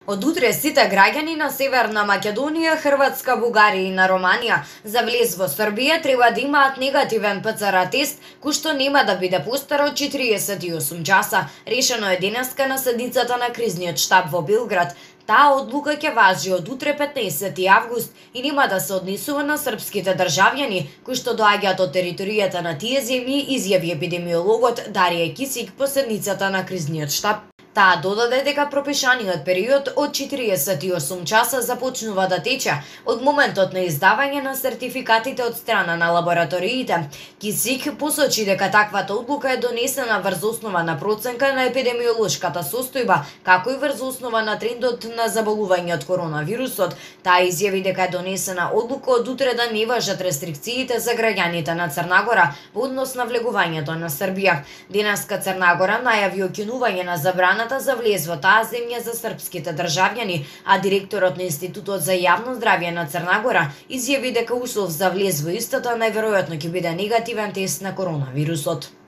Од утре сите граѓани на Северна Македонија, Хрватска, Бугарија и на Романија за влез во Србија треба да имаат негативен ПЦР тест, кој што нема да биде постар од 48 часа. Решено е денеска на седницата на кризниот штаб во Белград. Таа одлука ќе важи од утре 15 август и нема да се однесува на српските државјани кои што доаѓаат од територијата на тие земји, изјави епидемиологот Дарија Кисик по седницата на кризниот штаб. Таа додаде дека пропишаниот период од 48 часа започнува да тече од моментот на издавање на сертификатите од страна на лабораториите. Кисик посочи дека таквата одлука е донесена врз основа на проценка на епидемиолошката состојба, како и врз основа на трендот на заболување од коронавирусот. Таа изјави дека е донесена одлука од утре да не важат рестрикциите за граѓаните на Црна Гора во однос на влегувањето на Србија. Денеска Црна Гора најави укинување на забрана за влез во таа земја за српските државјани, а директорот на Институтот за јавно здравје на Црна Гора изјави дека услов за влез во истата најверојатно ќе биде негативен тест на коронавирусот.